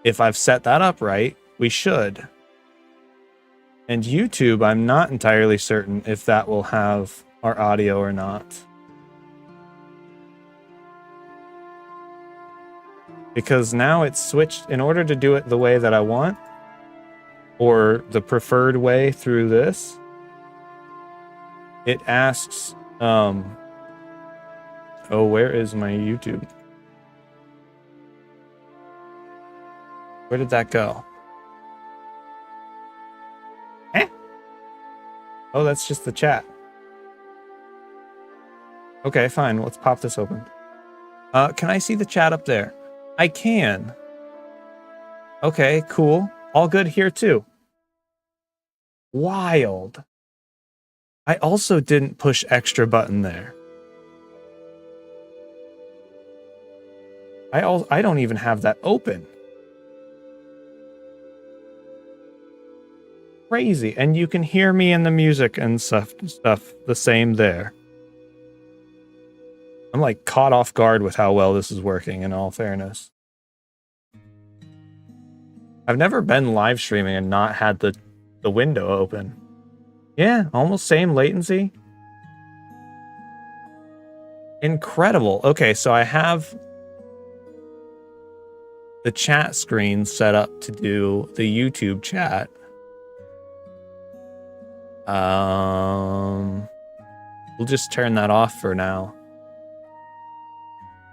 If I've set that up right, we should. And YouTube, I'm not entirely certain if that will have our audio or not. Because now it's switched. In order to do it the way that I want, or the preferred way through this, it asks, oh, where is my YouTube? Where did that go? Eh? Oh, that's just the chat. Okay, fine. Let's pop this open. Can I see the chat up there? I can. Okay, cool. All good here too. Wild. I also didn't push extra button there. I don't even have that open. Crazy. And you can hear me in the music and stuff the same there. I'm like caught off guard with how well this is working, in all fairness. I've never been live streaming and not had the window open. Yeah, almost same latency. Incredible. Okay, so I have the chat screen set up to do the YouTube chat. We'll just turn that off for now.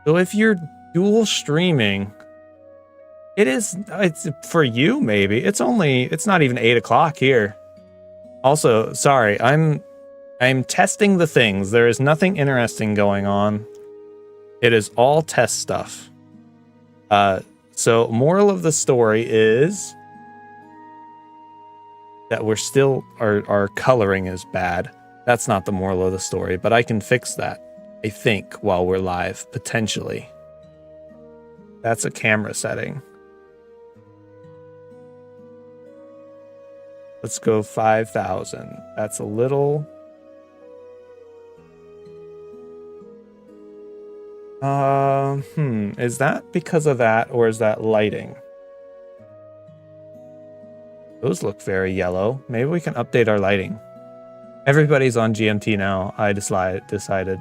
So if you're dual streaming, it's for you maybe. It's not even 8 o'clock here. Also, sorry, I'm testing the things. There is nothing interesting going on. It is all test stuff. So moral of the story is that we're still our coloring is bad. That's not the moral of the story, but I can fix that, I think, while we're live, potentially. That's a camera setting. Let's go 5,000. That's a little... Is that because of that, or is that lighting? Those look very yellow. Maybe we can update our lighting. Everybody's on GMT now, I decided.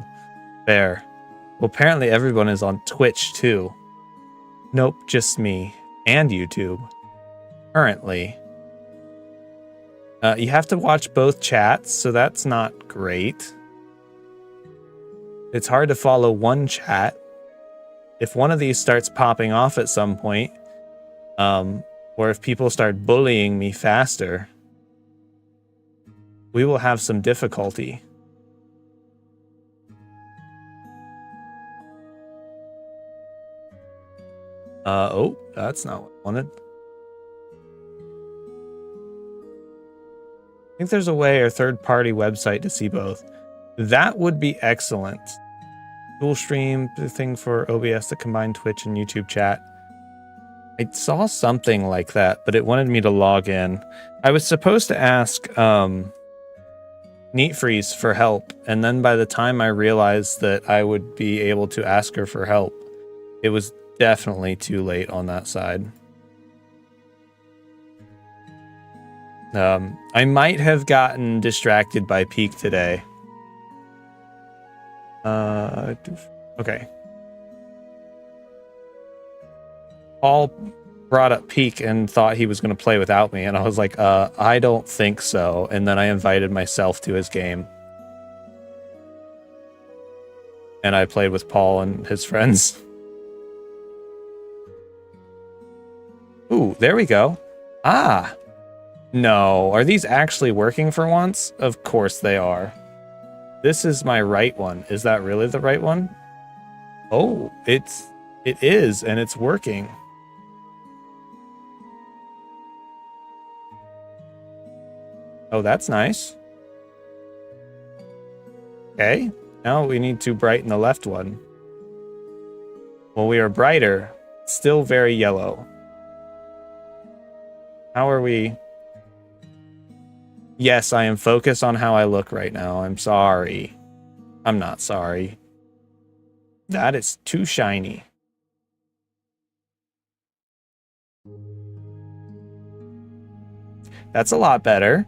There. Well, apparently everyone is on Twitch, too. Nope, just me. And YouTube. Currently. You have to watch both chats, so that's not great. It's hard to follow one chat. If one of these starts popping off at some point, or if people start bullying me faster, we will have some difficulty. Oh, that's not what I wanted. I think there's a way or third-party website to see both. That would be excellent. Dual stream, the thing for OBS to combine Twitch and YouTube chat. I saw something like that, but it wanted me to log in. I was supposed to ask NeatFreeze for help, and then by the time I realized that I would be able to ask her for help, it was definitely too late on that side. I might have gotten distracted by Peak today. Okay. Paul brought up Peak and thought he was going to play without me, and I was like, I don't think so. And then I invited myself to his game. And I played with Paul and his friends. Ooh, there we go. Ah! No, are these actually working for once? Of course they are. This is my right one. Is that really the right one? Oh, it is, and it's working. Oh, that's nice. Okay, now we need to brighten the left one. Well, we are brighter, still very yellow. How are we? Yes, I am focused on how I look right now. I'm sorry. I'm not sorry. That is too shiny. That's a lot better.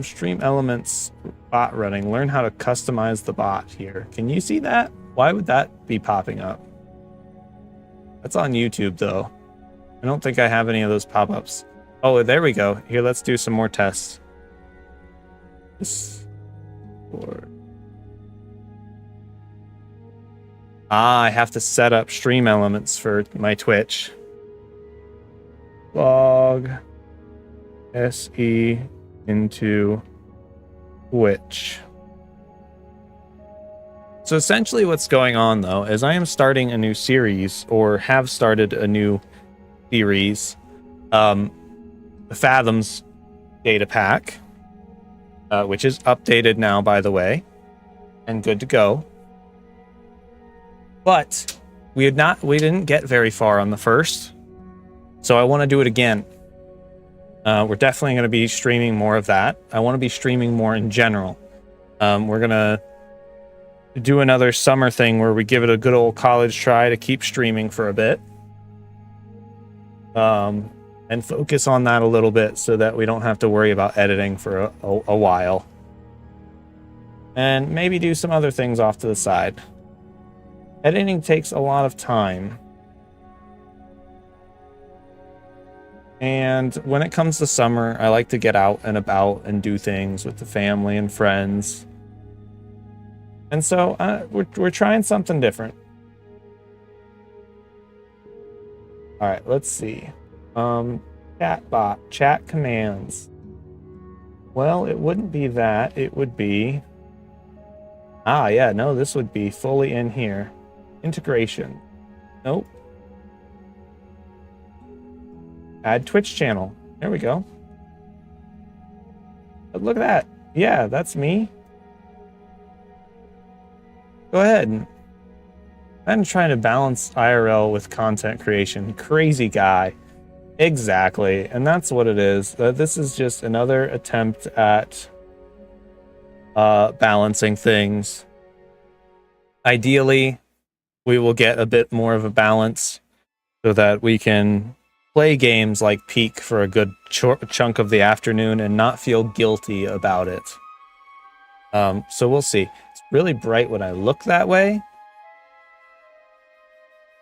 Stream elements bot running. Learn how to customize the bot here. Can you see that? Why would that be popping up? That's on YouTube though. I don't think I have any of those pop-ups. Oh, there we go. Here, let's do some more tests. I have to set up stream elements for my Twitch. Log SE into Twitch. So essentially what's going on though is I am starting a new series, or have started a new series, the Fathoms data pack, which is updated now, by the way, and good to go. But we didn't get very far on the first, so I want to do it again. We're definitely going to be streaming more of that. I want to be streaming more in general. We're going to do another summer thing where we give it a good old college try to keep streaming for a bit. And focus on that a little bit so that we don't have to worry about editing for a while. And maybe do some other things off to the side. Editing takes a lot of time. And when it comes to summer, I like to get out and about and do things with the family and friends. And so we're trying something different. All right, let's see. Chat bot, chat commands. Well, it wouldn't be that. It would be... Ah, yeah, no, this would be fully in here. Integration. Nope. Add Twitch channel. There we go. But look at that. Yeah, that's me. Go ahead. I'm trying to balance IRL with content creation. Crazy guy. Exactly. And that's what it is. This is just another attempt at balancing things. Ideally, we will get a bit more of a balance so that we can play games like Peak for a good chunk of the afternoon and not feel guilty about it. So we'll see. It's really bright when I look that way.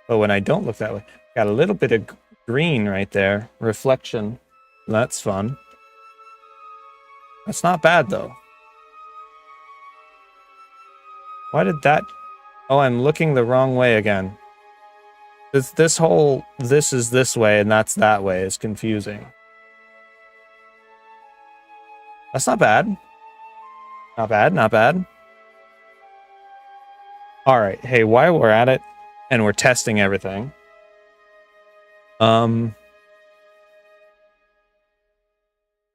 But when I don't look that way, got a little bit of green right there. Reflection. That's fun. That's not bad though. Why did that... Oh, I'm looking the wrong way again. This whole this is this way and that's that way is confusing. That's not bad. Not bad, not bad. All right, hey, while we're at it and we're testing everything,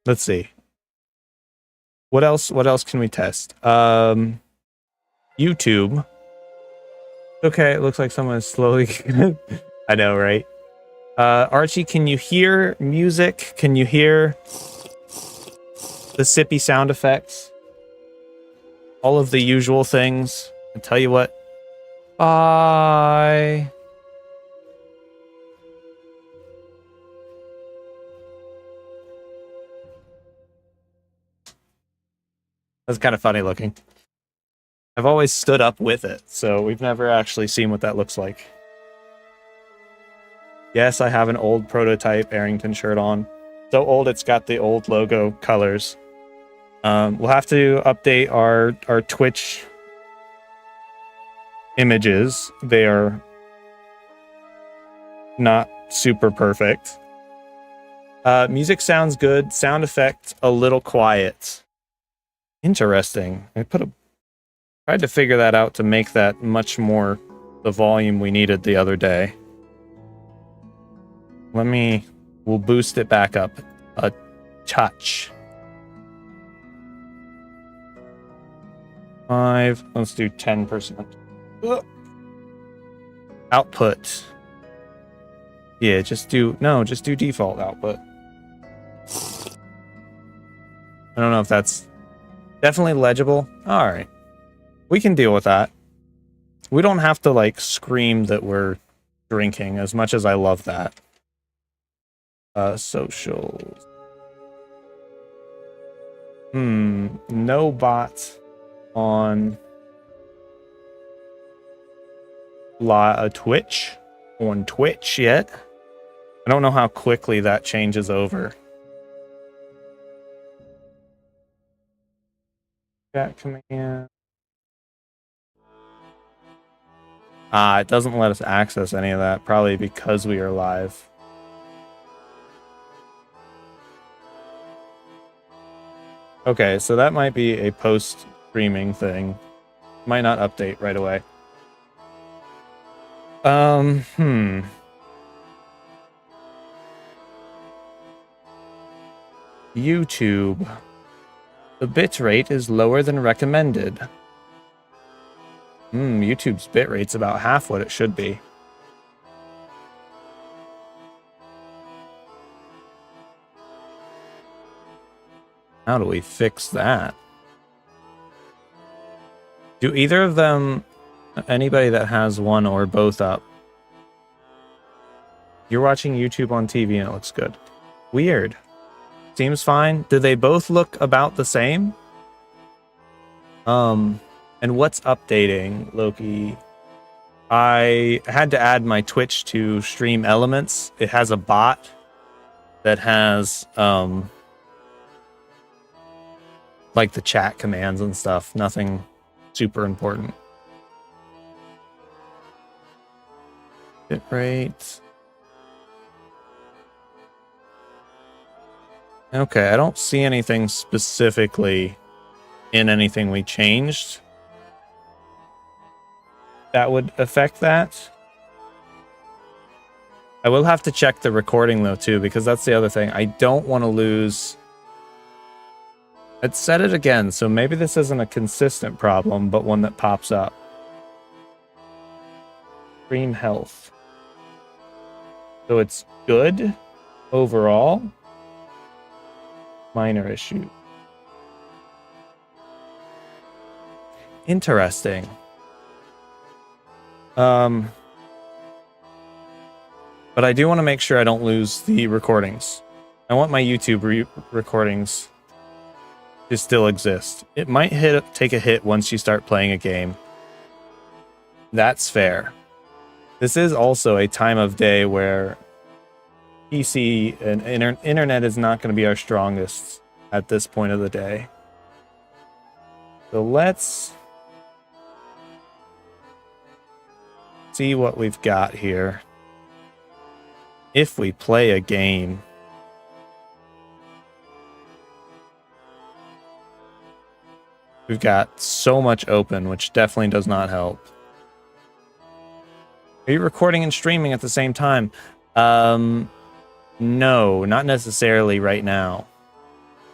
let's see. What else can we test? YouTube. Okay, it looks like someone is slowly... I know, right? Archie, can you hear music? Can you hear the sippy sound effects? All of the usual things. And tell you what. Bye. That's kind of funny looking. I've always stood up with it, so we've never actually seen what that looks like. Yes, I have an old prototype Aerington shirt on. So old it's got the old logo colors. We'll have to update our Twitch images. They are not super perfect. Music sounds good. Sound effect a little quiet. Interesting. I tried to figure that out to make that much more the volume we needed the other day. We'll boost it back up a touch. 5, let's do 10%. Output. Yeah, just do default output. I don't know if that's definitely legible. All right. We can deal with that. We don't have to like scream that we're drinking, as much as I love that. Socials. No bot on Twitch yet. I don't know how quickly that changes over. Chat command. It doesn't let us access any of that, probably because we are live. Okay, so that might be a post-streaming thing. Might not update right away. YouTube. The bitrate is lower than recommended. YouTube's bitrate's about half what it should be. How do we fix that? Do either of them, anybody that has one or both up? You're watching YouTube on TV and it looks good. Weird. Seems fine. Do they both look about the same? And what's updating, Loki? I had to add my Twitch to Stream Elements. It has a bot that has like the chat commands and stuff. Nothing super important. Bitrate. Okay, I don't see anything specifically in anything we changed that would affect that. I will have to check the recording though too, because that's the other thing. I don't want to lose. It said it again, so maybe this isn't a consistent problem, but one that pops up. Stream health. So it's good overall. Minor issue. Interesting. But I do want to make sure I don't lose the recordings. I want my YouTube recordings to still exist. It might take a hit once you start playing a game. That's fair. This is also a time of day where PC and internet is not going to be our strongest at this point of the day. So let's see what we've got here. If we play a game. We've got so much open, which definitely does not help. Are you recording and streaming at the same time? No, not necessarily right now.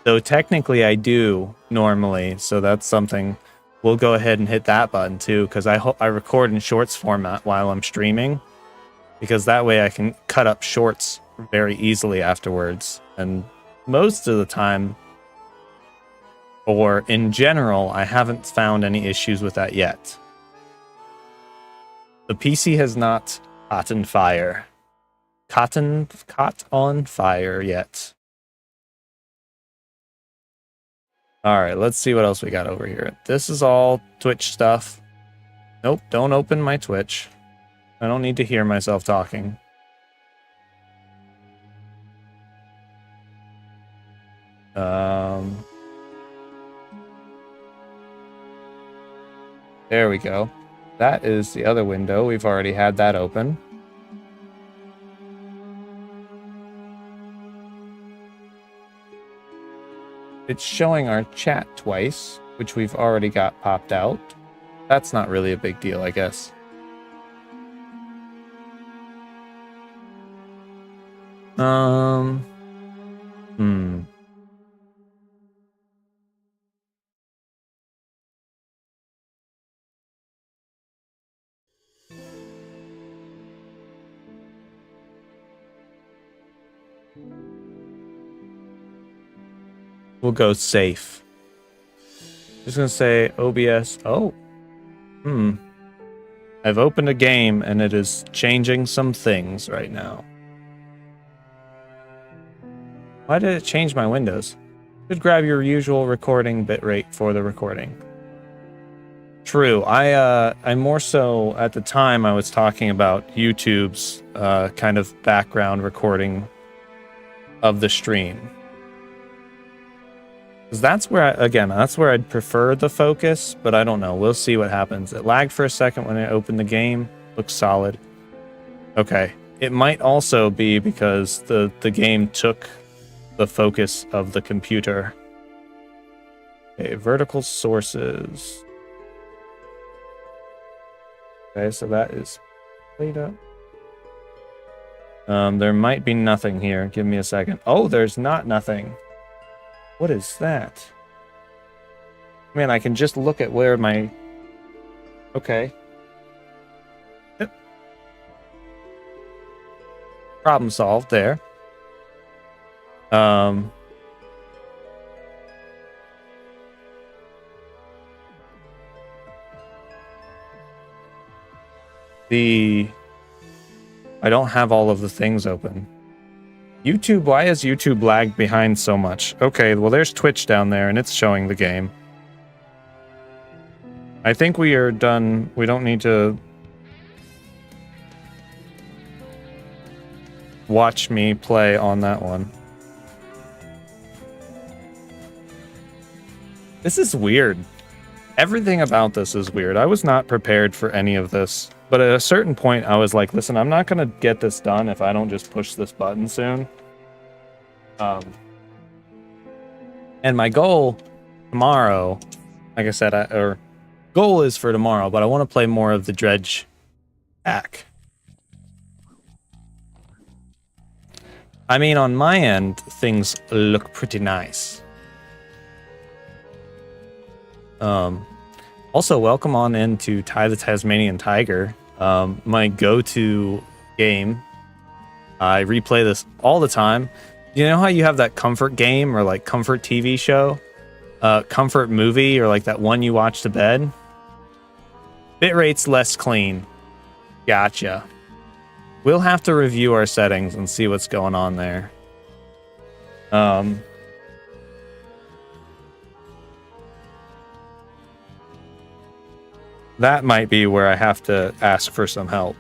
Though technically I do normally, so that's something. We'll go ahead and hit that button too, because I record in shorts format while I'm streaming, because that way I can cut up shorts very easily afterwards. And most of the time, or in general, I haven't found any issues with that yet. The PC has not caught on fire yet. All right, let's see what else we got over here. This is all Twitch stuff. Nope, don't open my Twitch. I don't need to hear myself talking. There we go. That is the other window. We've already had that open. It's showing our chat twice, which we've already got popped out. That's not really a big deal, I guess. We'll go safe. Just gonna say OBS. Oh. I've opened a game and it is changing some things right now. Why did it change my windows? Should grab your usual recording bitrate for the recording. True. I more so at the time I was talking about YouTube's kind of background recording of the stream. Because that's where that's where I'd prefer the focus, but I don't know. We'll see what happens. It lagged for a second when I opened the game. Looks solid. Okay. It might also be because the game took the focus of the computer. Okay, vertical sources. Okay, so that is played up. There might be nothing here. Give me a second. Oh, there's not nothing. What is that? Man, I can just look at where my... Okay. Yep. Problem solved there. I don't have all of the things open. YouTube, why is YouTube lagged behind so much? Okay, well there's Twitch down there and it's showing the game. I think we are done. We don't need to watch me play on that one. This is weird. Everything about this is weird. I was not prepared for any of this. But at a certain point, I was like, listen, I'm not going to get this done if I don't just push this button soon. And my goal tomorrow, like I said, goal is for tomorrow, but I want to play more of the Dredge pack. I mean, on my end, things look pretty nice. Also, welcome on into Ty the Tasmanian Tiger. My go-to game. I replay this all the time. You know how you have that comfort game or like comfort TV show? Comfort movie or like that one you watch to bed? Bitrate's less clean. Gotcha. We'll have to review our settings and see what's going on there. That might be where I have to ask for some help.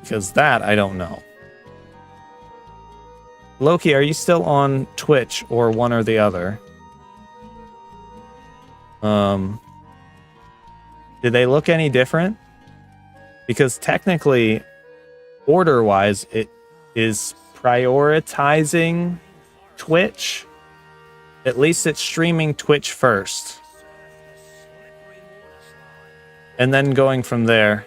Because that, I don't know. Loki, are you still on Twitch or one or the other? Did they look any different? Because technically, order-wise, it is prioritizing Twitch. At least it's streaming Twitch first. And then going from there,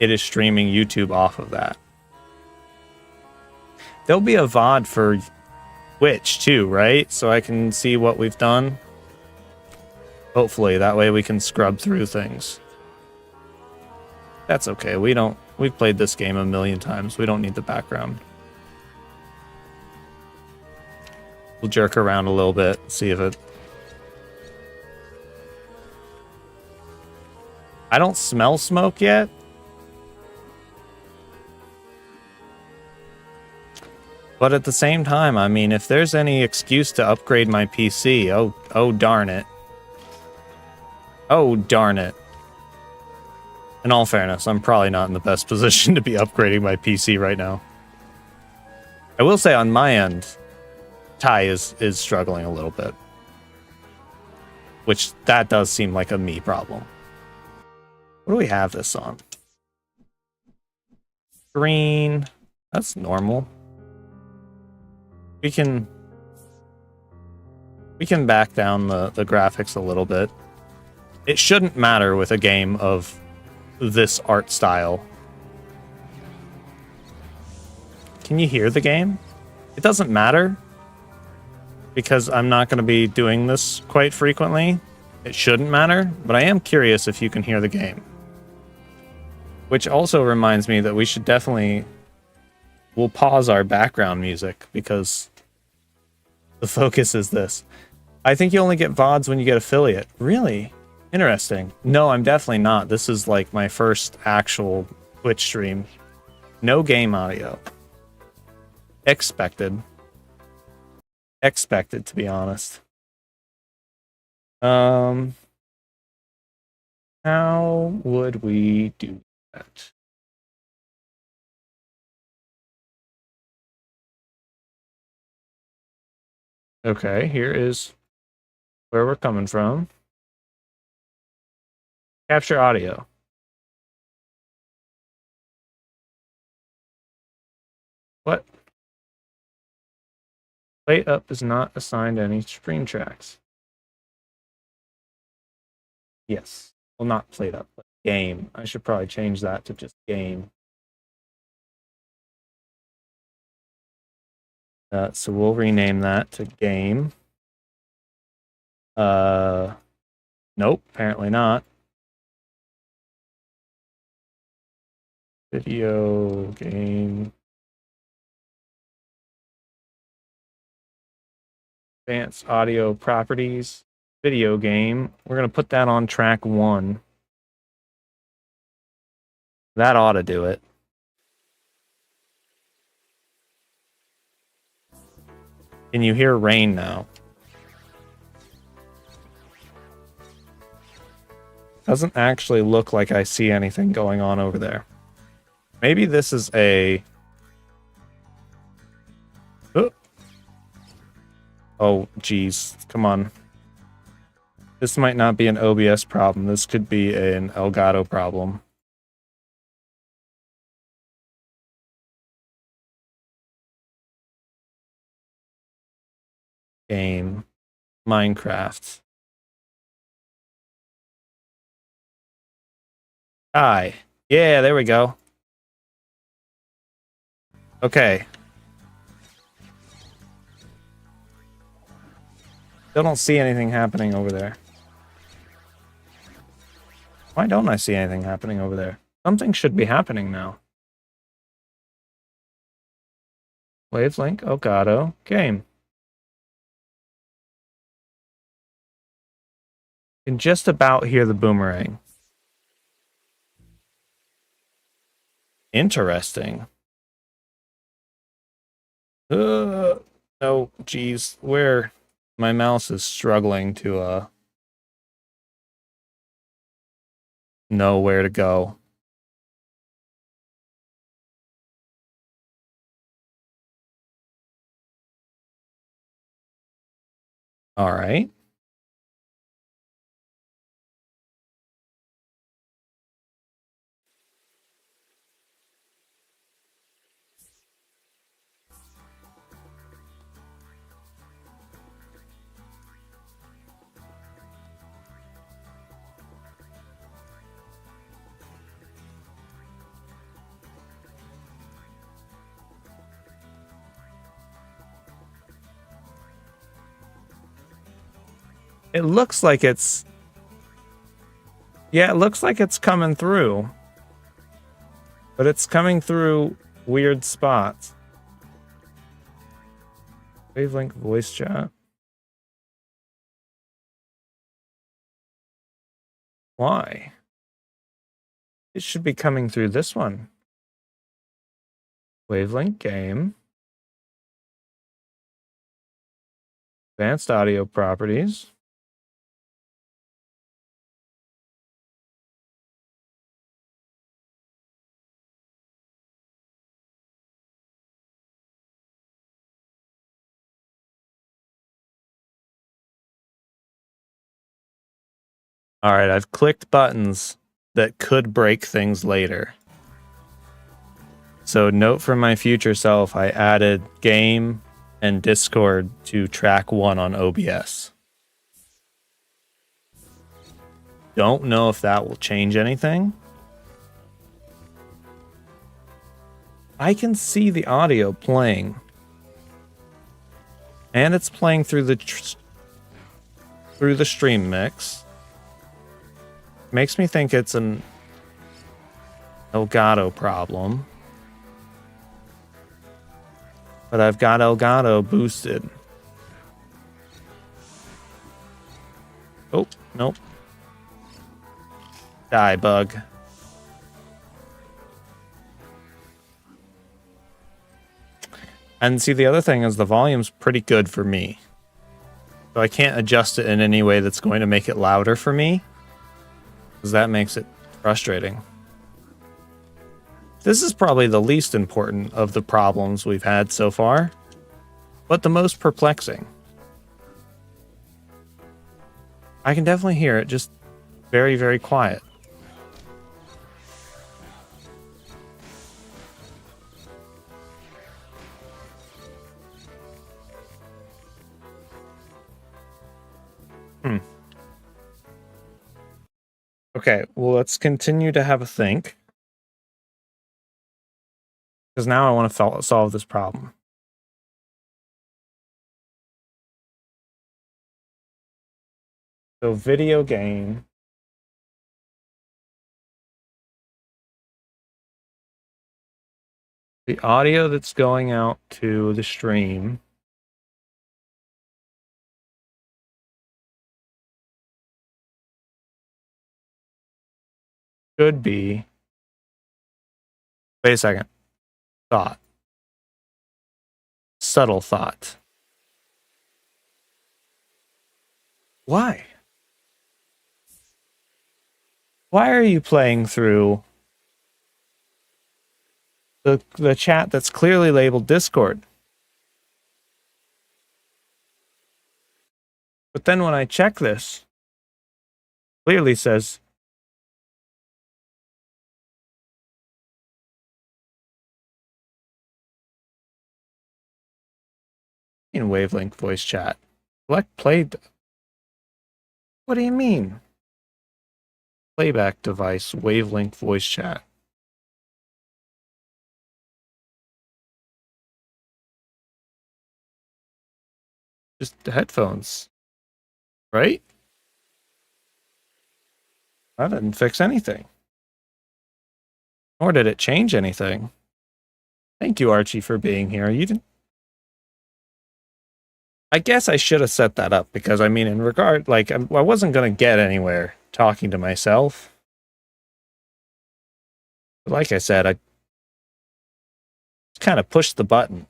it is streaming YouTube off of that. There'll be a VOD for Twitch too, right? So I can see what we've done. Hopefully, that way we can scrub through things. That's okay. We've played this game a million times. We don't need the background. We'll jerk around a little bit, see if it... I don't smell smoke yet. But at the same time, I mean, if there's any excuse to upgrade my PC, oh darn it. Oh darn it. In all fairness, I'm probably not in the best position to be upgrading my PC right now. I will say on my end, Ty is struggling a little bit. Which, that does seem like a me problem. What do we have this on? Green. That's normal. We can back down the graphics a little bit. It shouldn't matter with a game of this art style. Can you hear the game? It doesn't matter because I'm not going to be doing this quite frequently. It shouldn't matter, but I am curious if you can hear the game. Which also reminds me that we should definitely... We'll pause our background music because the focus is this. I think you only get VODs when you get affiliate. Really? Interesting. No, I'm definitely not. This is like my first actual Twitch stream. No game audio. Expected. Expected, to be honest. How would we do that? Okay, here is where we're coming from. Capture audio. What? Play up is not assigned any stream tracks. Yes. Well, not played up, but game. I should probably change that to just game. So we'll rename that to game. Nope, apparently not. Video game. Advanced audio properties. Video game. We're going to put that on track 1. That ought to do it. Can you hear rain now? Doesn't actually look like I see anything going on over there. Maybe this is a... Oh, geez. Come on. This might not be an OBS problem. This could be an Elgato problem. Game. Minecraft. Hi. Yeah, there we go. Okay. Still don't see anything happening over there. Why don't I see anything happening over there? Something should be happening now. Wavelink, Elgato, game. Can just about hear the boomerang. Interesting. Oh, geez. Where? My mouse is struggling to, know where to go. All right. It looks like it's... Yeah, it looks like it's coming through. But it's coming through weird spots. Wavelink voice chat. Why? It should be coming through this one. Wavelink game. Advanced audio properties. All right, I've clicked buttons that could break things later. So note from my future self, I added game and Discord to track 1 on OBS. Don't know if that will change anything. I can see the audio playing. And it's playing through the stream mix. Makes me think it's an Elgato problem. But I've got Elgato boosted. Oh, nope. Die, bug. And see, the other thing is the volume's pretty good for me. So I can't adjust it in any way that's going to make it louder for me, because that makes it frustrating. This is probably the least important of the problems we've had so far, but the most perplexing. I can definitely hear it, just very, very quiet. Okay, well, let's continue to have a think. Because now I want to solve this problem. So, video game. The audio that's going out to the stream should be. Wait a second. Thought. Subtle thought. Why? Why are you playing through the chat that's clearly labeled Discord? But then when I check this, clearly says in wavelength voice chat. Select play. What do you mean? Playback device, wavelength voice chat. Just the headphones, right? That didn't fix anything. Nor did it change anything. Thank you, Archie, for being here. You didn't. I guess I should have set that up because, I mean, in regard, like, I wasn't going to get anywhere talking to myself. But like I said, I kind of pushed the button.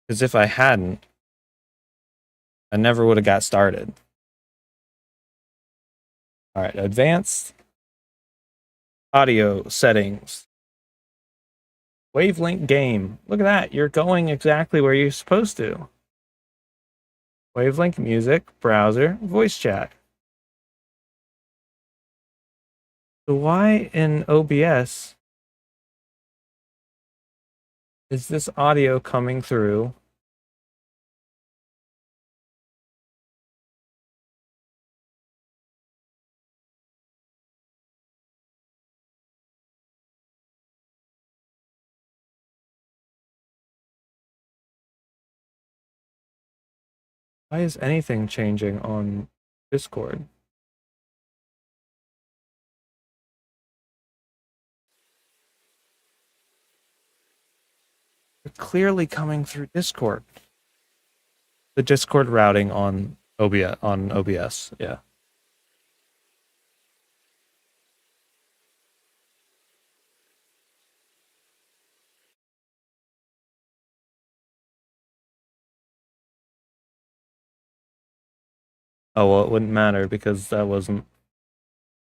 Because if I hadn't, I never would have got started. All right, advanced audio settings. Wavelength game. Look at that. You're going exactly where you're supposed to. Wavelength music, browser, voice chat. So why in OBS is this audio coming through? Why is anything changing on Discord? They're clearly coming through Discord. The Discord routing on OBS, yeah. Oh, well, it wouldn't matter because that wasn't...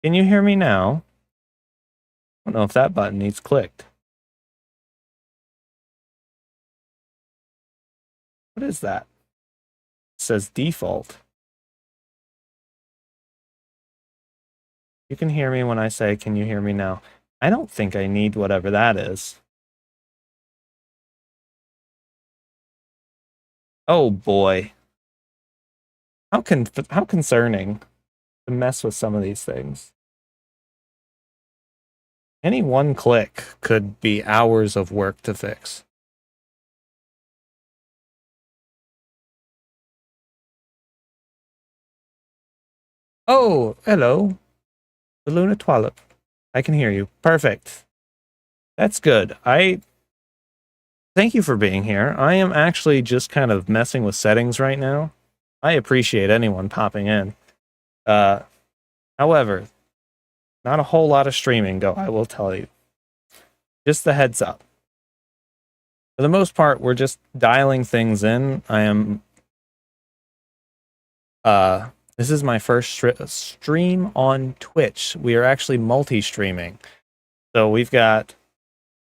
Can you hear me now? I don't know if that button needs clicked. What is that? It says default. You can hear me when I say, can you hear me now? I don't think I need whatever that is. Oh boy. How concerning to mess with some of these things. Any one click could be hours of work to fix. Oh, hello. The Luna Twilight. I can hear you. Perfect. That's good. Thank you for being here. I am actually just kind of messing with settings right now. I appreciate anyone popping in. Uh, However, not a whole lot of streaming, though, I will tell you. Just the heads up. For the most part, we're just dialing things in. This is my first stream on Twitch. We are actually multi-streaming. So we've got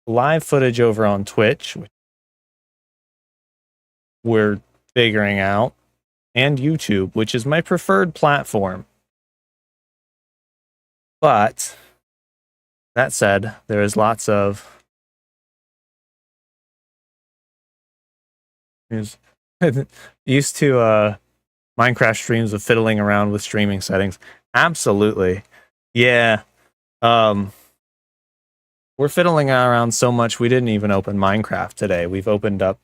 live footage over on Twitch, which we're figuring out, and YouTube, which is my preferred platform. But that said, there is lots of used to Minecraft streams of fiddling around with streaming settings. Absolutely. Yeah. We're fiddling around so much we didn't even open Minecraft today. We've opened up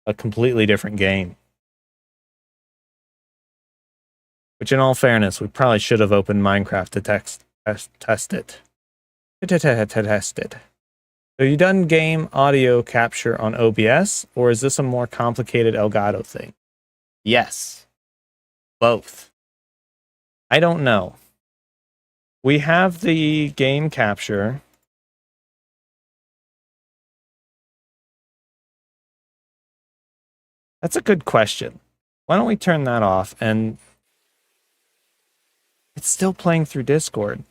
a completely different game. Which, in all fairness, we probably should have opened Minecraft to test it. Test it. So you done game audio capture on OBS, or is this a more complicated Elgato thing? Yes. Both. I don't know. We have the game capture. That's a good question. Why don't we turn that off? And it's still playing through Discord.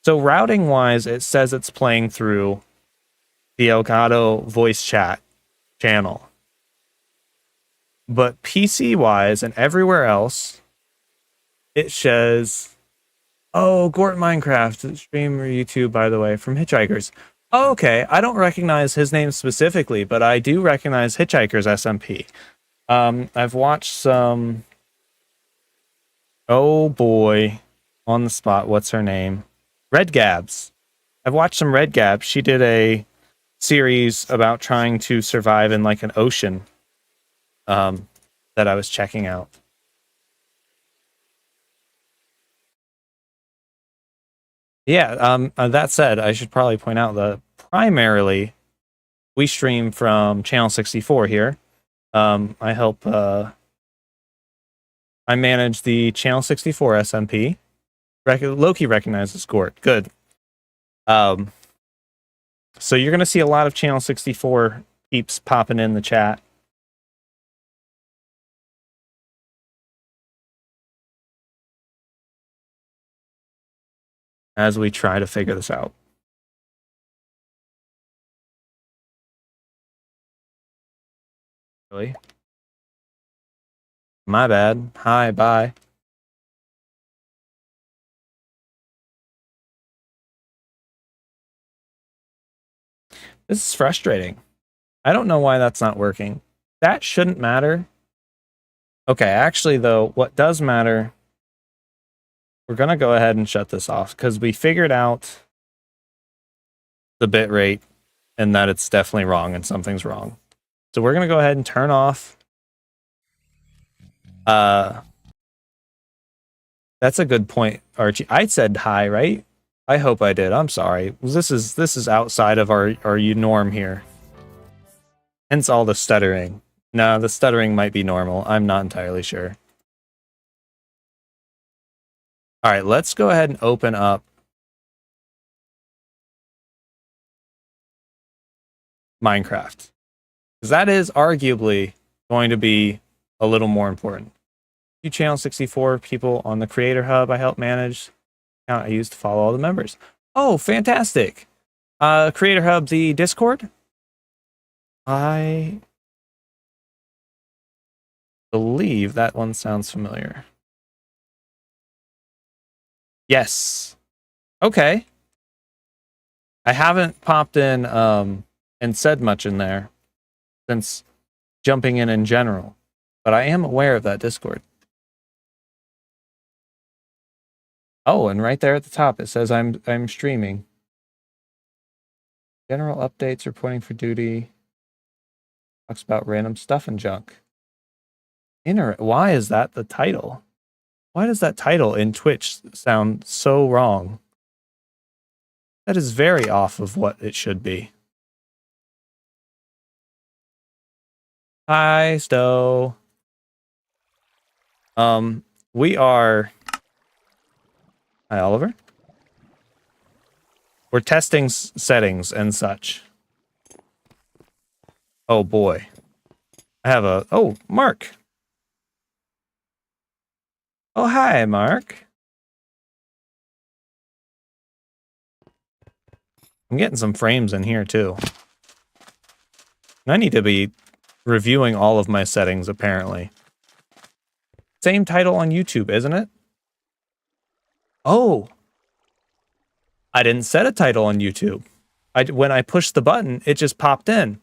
So routing wise, it says it's playing through the Elgato voice chat channel. But PC wise and everywhere else, it says, oh, Gort Minecraft, streamer YouTube, by the way, from Hitchhikers. Oh, okay, I don't recognize his name specifically, but I do recognize Hitchhikers SMP. I've watched some... Oh boy, on the spot, what's her name? Red Gabs. I've watched some Red Gabs. She did a series about trying to survive in like an ocean that I was checking out. Yeah, that said, I should probably point out that primarily we stream from Channel 64 here. I help, I manage the Channel 64 SMP. Loki recognizes Gort. Good. So you're going to see a lot of Channel 64 peeps popping in the chat. As we try to figure this out. Really? My bad. Hi, bye. This is frustrating. I don't know why that's not working. That shouldn't matter. Okay, actually, though, what does matter... We're going to go ahead and shut this off because we figured out the bit rate and that it's definitely wrong and something's wrong. So we're going to go ahead and turn off. That's a good point, Archie. I said hi, right? I hope I did. I'm sorry. This is outside of our norm here. Hence all the stuttering. No, the stuttering might be normal. I'm not entirely sure. All right, let's go ahead and open up Minecraft. Because that is arguably going to be a little more important. You Channel 64 people on the Creator Hub I help manage. Account I use to follow all the members. Oh, fantastic. Creator Hub, the Discord? I believe that one sounds familiar. Yes. Okay. I haven't popped in and said much in there since jumping in general, but I am aware of that Discord. Oh, and right there at the top it says I'm streaming. General updates, reporting for duty. Talks about random stuff and junk. Why is that the title? Why does that title in Twitch sound so wrong? That is very off of what it should be. Hi, Stowe. We are... Hi, Oliver. We're testing settings and such. Oh, boy. I have a... Oh, Mark. Oh, hi, Mark. I'm getting some frames in here, too. I need to be reviewing all of my settings, apparently. Same title on YouTube, isn't it? Oh. I didn't set a title on YouTube. When I pushed the button, it just popped in.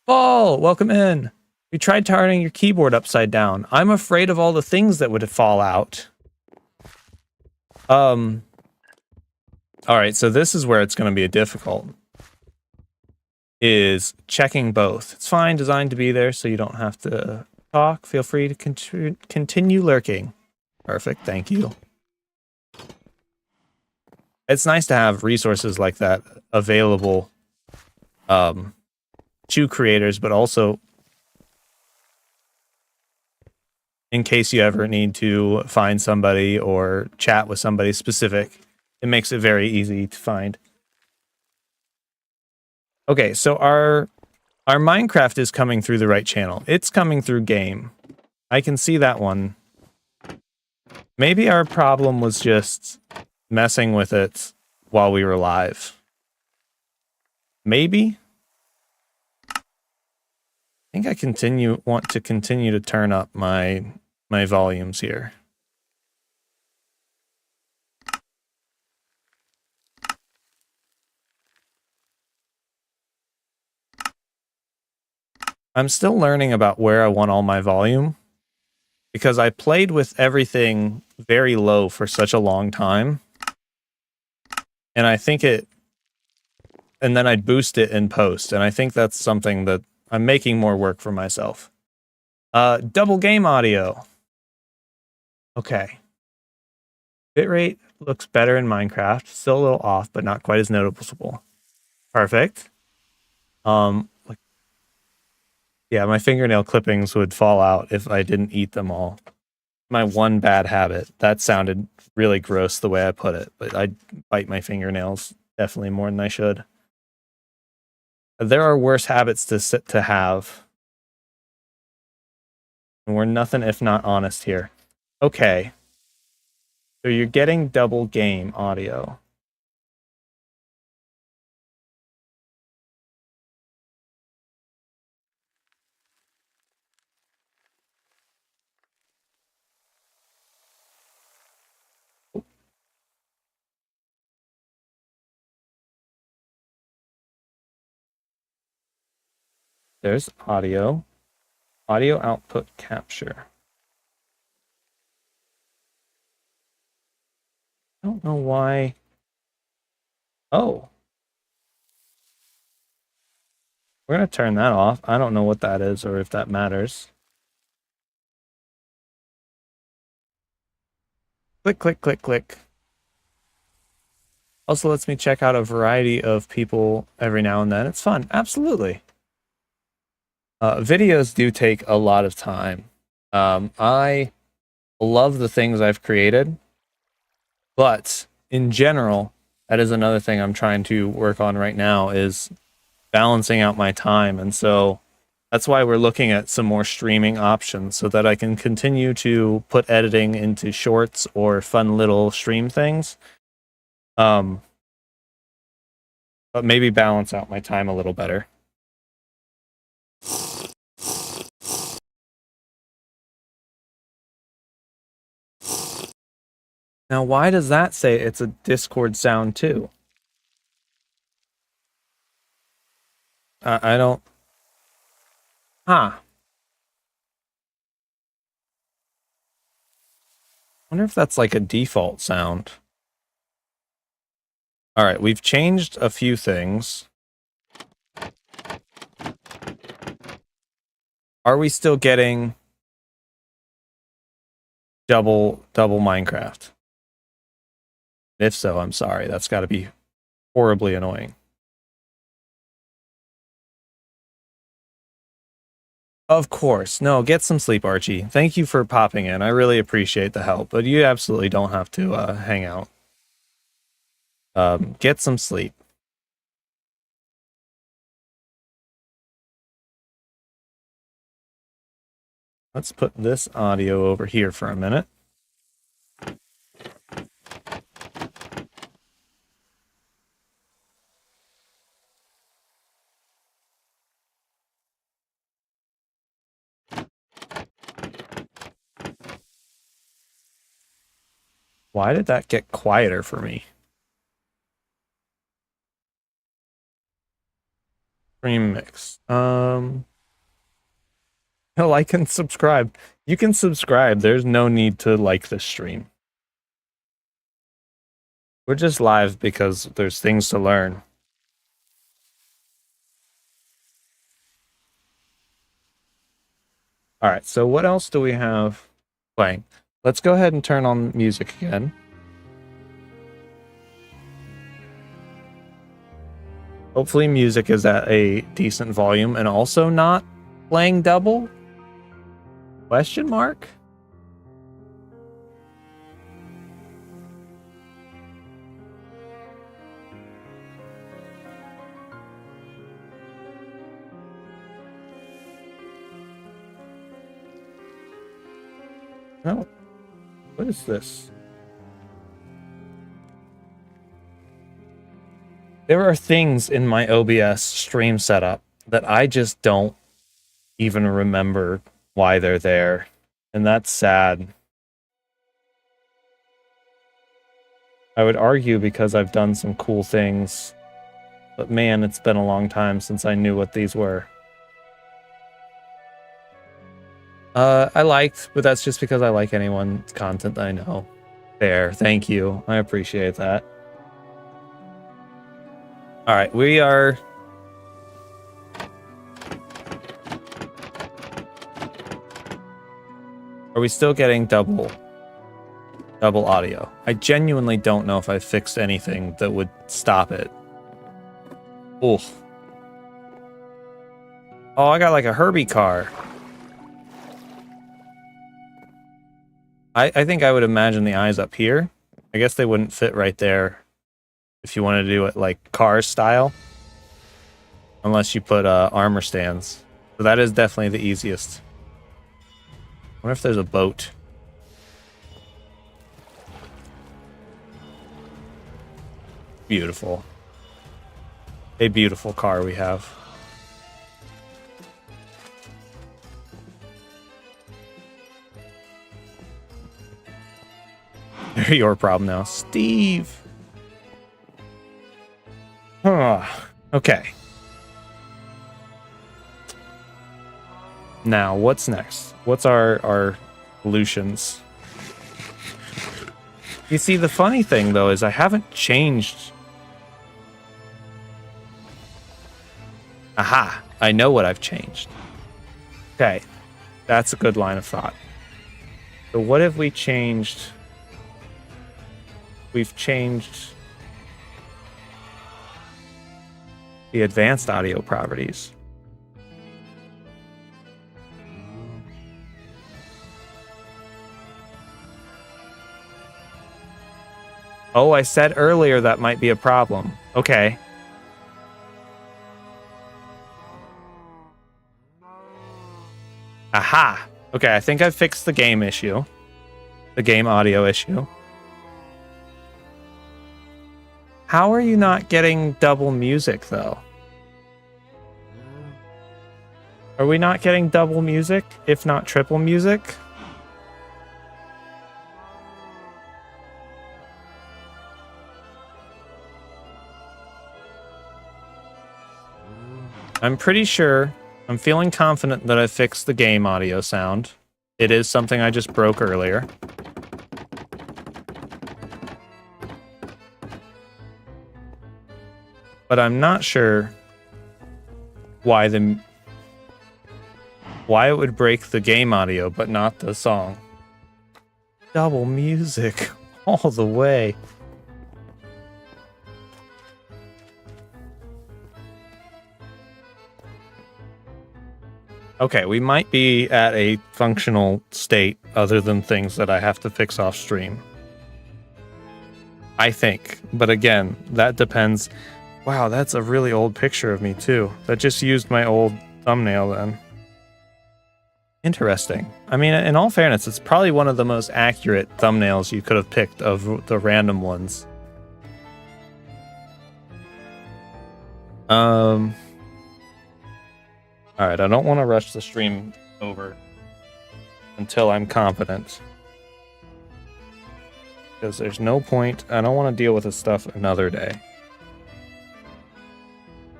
Oh, welcome in. You tried turning your keyboard upside down. I'm afraid of all the things that would fall out. All right, so this is where it's going to be difficult. Is checking both. It's fine, designed to be there, so you don't have to talk. Feel free to continue lurking. Perfect, thank you. It's nice to have resources like that available to creators, but also in case you ever need to find somebody or chat with somebody specific, it makes it very easy to find. Okay, so our Minecraft is coming through the right channel. It's coming through game. I can see that one. Maybe our problem was just messing with it while we were live. Maybe? I think I want to continue to turn up my volumes here. I'm still learning about where I want all my volume because I played with everything very low for such a long time. And I think and then I'd boost it in post. And I think that's something that I'm making more work for myself. Double game audio. Okay. Bitrate looks better in Minecraft. Still a little off, but not quite as noticeable. Perfect. Yeah, my fingernail clippings would fall out if I didn't eat them all. My one bad habit. That sounded really gross the way I put it, but I bite my fingernails definitely more than I should. There are worse habits to have. And we're nothing if not honest here. Okay. So you're getting double game audio. There's audio. Audio output capture. I don't know why. Oh. We're going to turn that off. I don't know what that is or if that matters. Click, click, click, click. Also lets me check out a variety of people every now and then. It's fun. Absolutely. Videos do take a lot of time. I love the things I've created, but in general, that is another thing I'm trying to work on right now is balancing out my time. And so that's why we're looking at some more streaming options so that I can continue to put editing into shorts or fun little stream things. But maybe balance out my time a little better. Now, why does that say it's a Discord sound too? I don't... Huh. I wonder if that's like a default sound. All right, we've changed a few things. Are we still getting double Minecraft? If so, I'm sorry. That's got to be horribly annoying. Of course. No, get some sleep, Archie. Thank you for popping in. I really appreciate the help, but you absolutely don't have to hang out. Get some sleep. Let's put this audio over here for a minute. Why did that get quieter for me? Stream mix. Like and subscribe. You can subscribe. There's no need to like this stream. We're just live because there's things to learn. All right, so what else do we have playing? Let's go ahead and turn on music again. Hopefully music is at a decent volume and also not playing double? Question mark? No. What is this? There are things in my OBS stream setup that I just don't even remember why they're there. And that's sad. I would argue because I've done some cool things. But man, it's been a long time since I knew what these were. I liked, but that's just because I like anyone's content that I know. Fair, thank you. I appreciate that. All right, we are... Are we still getting double audio? I genuinely don't know if I fixed anything that would stop it. Oof. Oh, I got like a Herbie car. I think I would imagine the eyes up here. I guess they wouldn't fit right there if you wanted to do it like car style. Unless you put armor stands. So that is definitely the easiest. I wonder if there's a boat. Beautiful. A beautiful car we have. They're your problem now. Steve! Okay. Now, what's next? What's our solutions? You see, the funny thing, though, is I haven't changed... Aha! I know what I've changed. Okay. That's a good line of thought. So what have we changed... We've changed the advanced audio properties. Oh, I said earlier that might be a problem. Okay. Aha! Okay, I think I fixed the game issue. The game audio issue. How are you not getting double music, though? Are we not getting double music, if not triple music? I'm pretty sure, I'm feeling confident that I fixed the game audio sound. It is something I just broke earlier. But I'm not sure why it would break the game audio, but not the song. Double music all the way. Okay, we might be at a functional state other than things that I have to fix off stream. I think. But again, that depends. Wow, that's a really old picture of me too. That just used my old thumbnail then. Interesting. I mean, in all fairness, it's probably one of the most accurate thumbnails you could have picked of the random ones. Alright, I don't want to rush the stream over until I'm confident. Because there's no point. I don't want to deal with this stuff another day.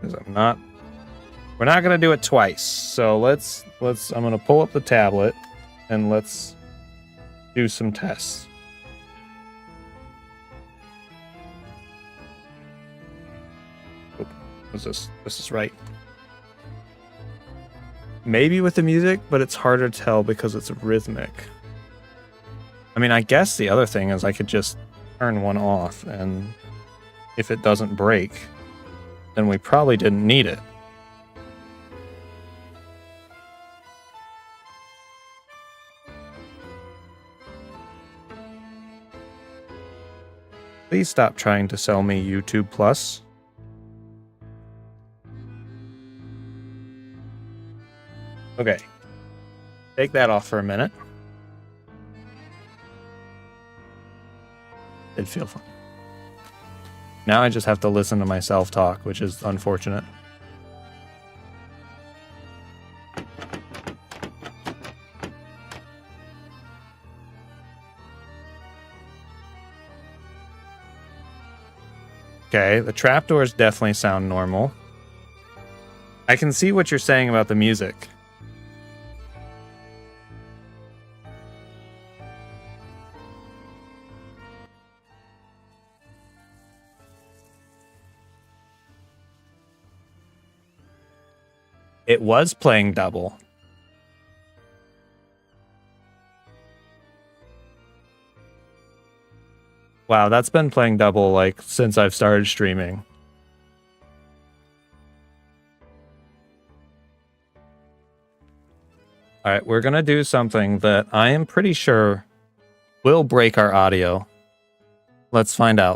Because we're not going to do it twice. So I'm going to pull up the tablet and let's do some tests. Oh, what's this? This is right. Maybe with the music, but it's harder to tell because it's rhythmic. I mean, I guess the other thing is I could just turn one off, and if it doesn't break, then we probably didn't need it. Please stop trying to sell me YouTube Plus. Okay. Take that off for a minute. It'd feel fun. Now I just have to listen to myself talk, which is unfortunate. Okay, the trapdoors definitely sound normal. I can see what you're saying about the music. It was playing double. Wow, that's been playing double like since I've started streaming. All right, we're going to do something that I am pretty sure will break our audio. Let's find out.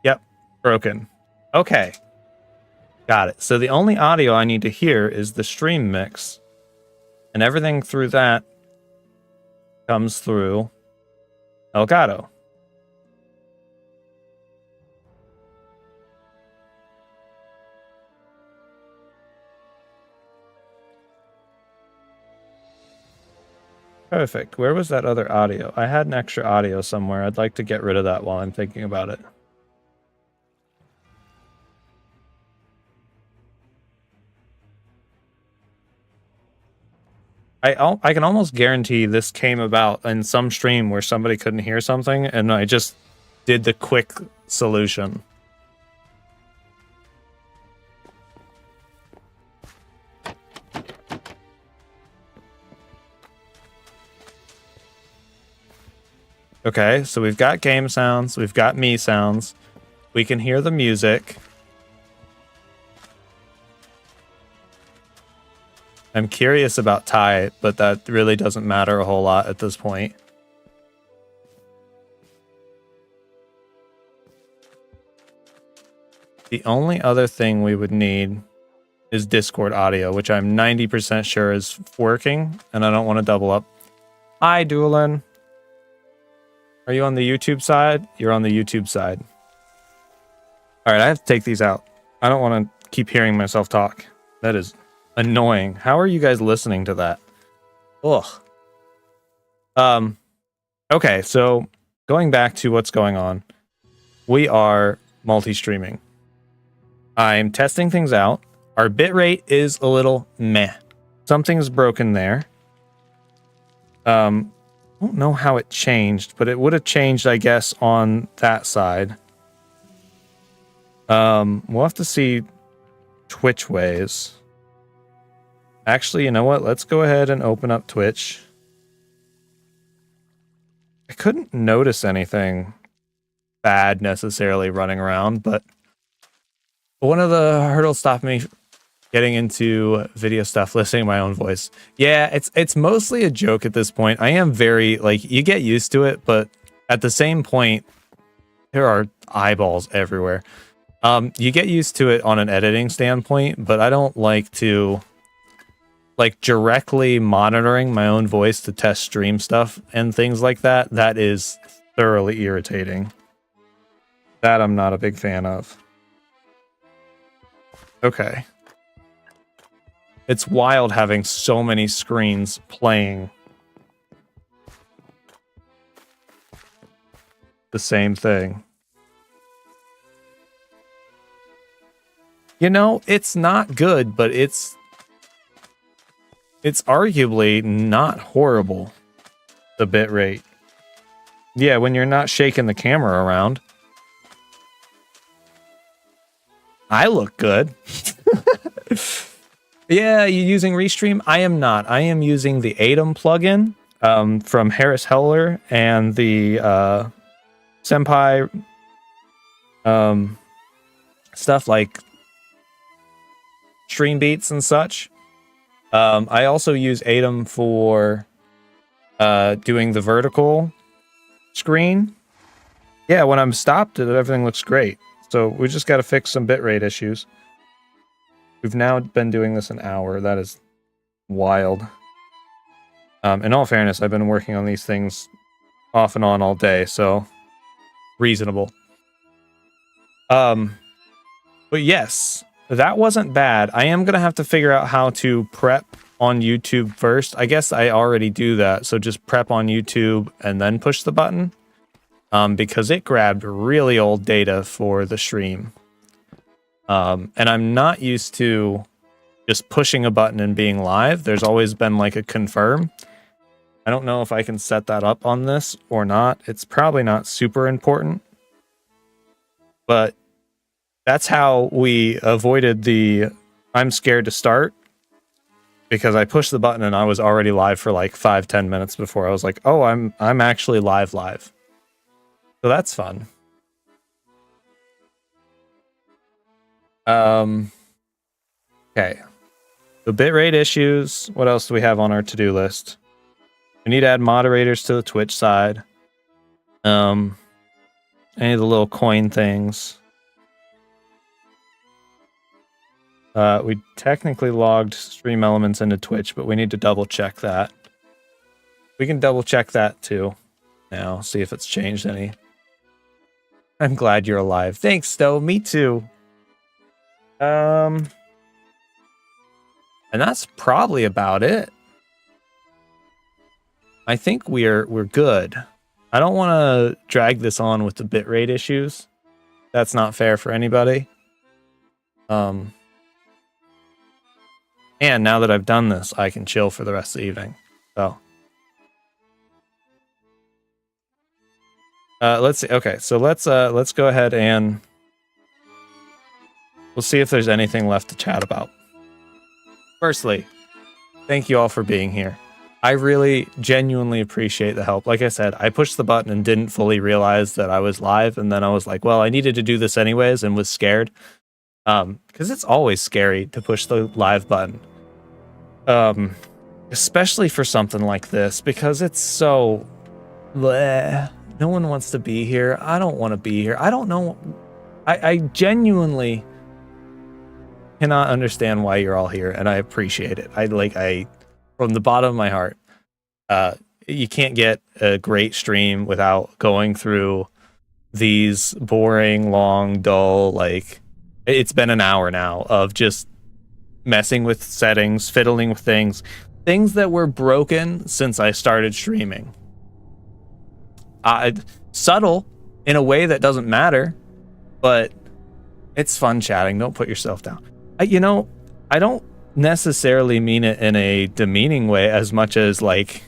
Yep, broken. Okay. Got it. So the only audio I need to hear is the stream mix. And everything through that comes through Elgato. Perfect. Where was that other audio? I had an extra audio somewhere. I'd like to get rid of that while I'm thinking about it. I can almost guarantee this came about in some stream where somebody couldn't hear something, and I just did the quick solution. Okay, so we've got game sounds, we've got me sounds, we can hear the music. I'm curious about Ty, but that really doesn't matter a whole lot at this point. The only other thing we would need is Discord audio, which I'm 90% sure is working, and I don't want to double up. Hi, Doolin. Are you on the YouTube side? You're on the YouTube side. All right, I have to take these out. I don't want to keep hearing myself talk. That is annoying. How are you guys listening to that? Ugh. Okay, so going back to what's going on, we are multi-streaming. I'm testing things out. Our bitrate is a little meh. Something's broken there. I don't know how it changed, but it would have changed, I guess, on that side. We'll have to see Twitch ways. Actually, you know what? Let's go ahead and open up Twitch. I couldn't notice anything bad necessarily running around, but one of the hurdles stopped me getting into video stuff, listening to my own voice. Yeah, it's mostly a joke at this point. I am very, like, you get used to it, but at the same point, there are eyeballs everywhere. You get used to it on an editing standpoint, but I don't like to, like, directly monitoring my own voice to test stream stuff and things like that. That is thoroughly irritating. That I'm not a big fan of. Okay. It's wild having so many screens playing the same thing. You know, it's not good, but it's arguably not horrible, the bit rate. Yeah, when you're not shaking the camera around. I look good. Yeah, you using Restream? I am not. I am using the Aerington plugin from Harris Heller and the Senpai stuff like Stream Beats and such. I also use Aerington for doing the vertical screen. Yeah, when I'm stopped, everything looks great. So we just got to fix some bitrate issues. We've now been doing this an hour. That is wild. In all fairness, I've been working on these things off and on all day, so reasonable. But yes, that wasn't bad. I am going to have to figure out how to prep on YouTube first. I guess I already do that, so just prep on YouTube and then push the button. Because it grabbed really old data for the stream. And I'm not used to just pushing a button and being live. There's always been like a confirm. I don't know if I can set that up on this or not. It's probably not super important. But that's how we avoided the I'm scared to start. Because I pushed the button and I was already live for like 5-10 minutes before I was like, oh, I'm actually live. So that's fun. Okay. The bitrate issues. What else do we have on our to-do list? We need to add moderators to the Twitch side. Any of the little coin things. We technically logged stream elements into Twitch, but we need to double check that. We can double check that too. Now, see if it's changed any. I'm glad you're alive. Thanks, Stowe. Me too. And that's probably about it. I think we're good. I don't want to drag this on with the bitrate issues. That's not fair for anybody. And now that I've done this, I can chill for the rest of the evening. So let's see. Okay, so let's go ahead and we'll see if there's anything left to chat about. Firstly, thank you all for being here. I really genuinely appreciate the help. Like I said, I pushed the button and didn't fully realize that I was live, and then I was like, well, I needed to do this anyways, and was scared. Because it's always scary to push the live button. Especially for something like this, because it's so bleh. No one wants to be here. I don't want to be here. I don't know. I genuinely cannot understand why you're all here, and I appreciate it. I from the bottom of my heart. You can't get a great stream without going through these boring, long, dull, like, it's been an hour now of just messing with settings, fiddling with things that were broken since I started streaming. Subtle in a way that doesn't matter, but it's fun chatting. Don't put yourself down. I don't necessarily mean it in a demeaning way as much as like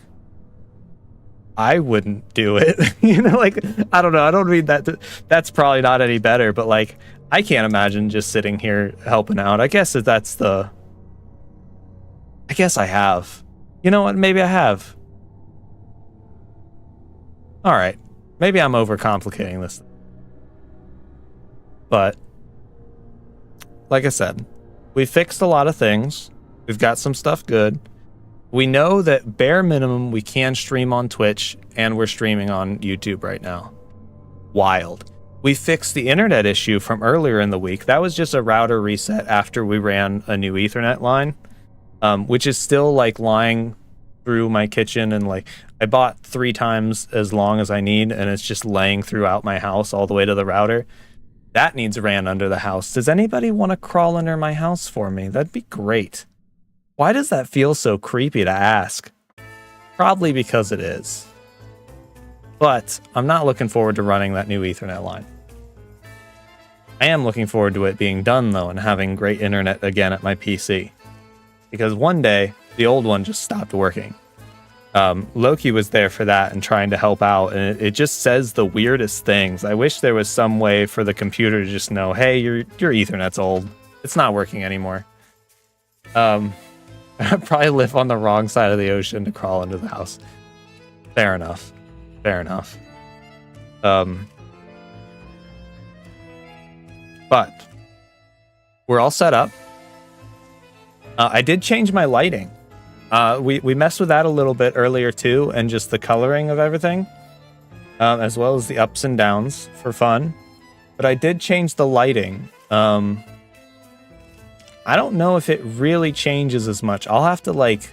I wouldn't do it. Like, I don't know. I don't mean that. That's probably not any better, but like, I can't imagine just sitting here helping out. I guess that's the I guess I have. You know what? Maybe I have. All right. Maybe I'm overcomplicating this. But like I said, we fixed a lot of things. We've got some stuff good. We know that bare minimum we can stream on Twitch, and we're streaming on YouTube right now. Wild. We fixed the internet issue from earlier in the week. That was just a router reset after we ran a new Ethernet line, which is still like lying through my kitchen, and like I bought 3 times as long as I need, and it's just laying throughout my house all the way to the router. That needs ran under the house. Does anybody want to crawl under my house for me? That'd be great. Why does that feel so creepy to ask? Probably because it is. But I'm not looking forward to running that new Ethernet line. I am looking forward to it being done, though, and having great internet again at my PC. Because one day, the old one just stopped working. Loki was there for that and trying to help out, and it just says the weirdest things. I wish there was some way for the computer to just know, hey, your Ethernet's old. It's not working anymore. I probably live on the wrong side of the ocean to crawl into the house. Fair enough. Fair enough. But we're all set up. I did change my lighting. We messed with that a little bit earlier too, and just the coloring of everything, as well as the ups and downs for fun. But I did change the lighting. I don't know if it really changes as much. I'll have to like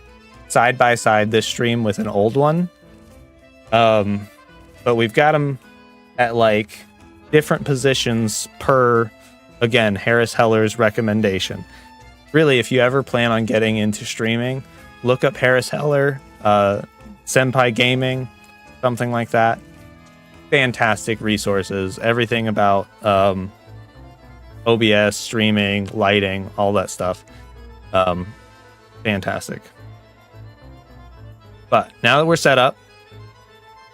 side by side this stream with an old one. But we've got them at like different positions per, again, Harris Heller's recommendation. Really, if you ever plan on getting into streaming, look up Harris Heller, Senpai Gaming, something like that. Fantastic resources. Everything about OBS, streaming, lighting, all that stuff. Fantastic. But now that we're set up,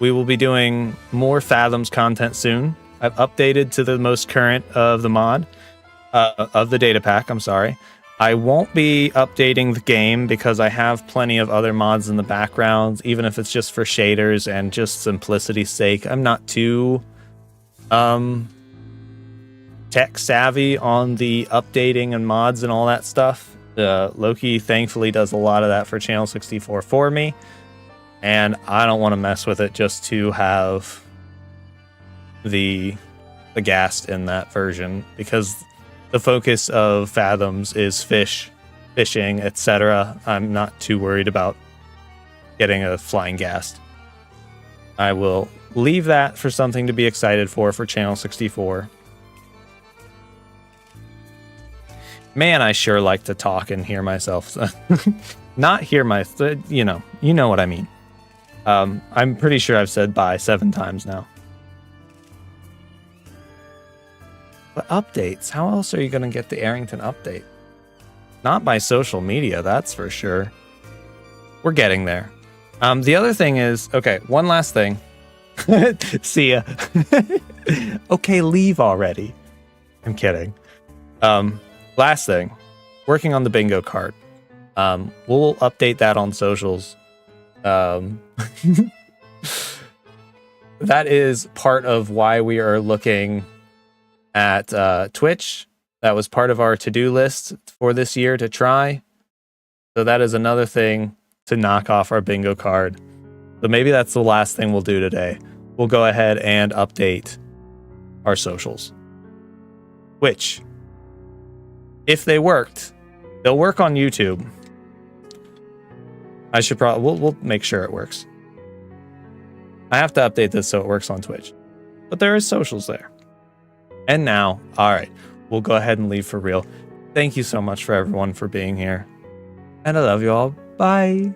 we will be doing more Fathoms content soon. I've updated to the most current of the mod, of the data pack, I'm sorry. I won't be updating the game because I have plenty of other mods in the background, even if it's just for shaders and just simplicity's sake. I'm not too tech savvy on the updating and mods and all that stuff. Loki thankfully does a lot of that for Channel 64 for me, and I don't want to mess with it just to have the ghast in that version, because the focus of Fathoms is fishing, etc. I'm not too worried about getting a flying ghast. I will leave that for something to be excited for Channel 64. Man, I sure like to talk and hear myself. Not hear you know what I mean. I'm pretty sure I've said bye 7 times now. But updates, how else are you going to get the Aerington update? Not by social media, that's for sure. We're getting there. The other thing is, okay, one last thing. See ya. Okay, leave already. I'm kidding. Last thing, working on the bingo card. We'll update that on socials. That is part of why we are looking at Twitch. That was part of our to-do list for this year to try. So that is another thing to knock off our bingo card. So maybe that's the last thing we'll do today. We'll go ahead and update our socials. Which, if they worked, they'll work on YouTube. I should probably, we'll make sure it works. I have to update this so it works on Twitch. But there is socials there. And now, all right, we'll go ahead and leave for real. Thank you so much for everyone for being here. And I love you all. Bye.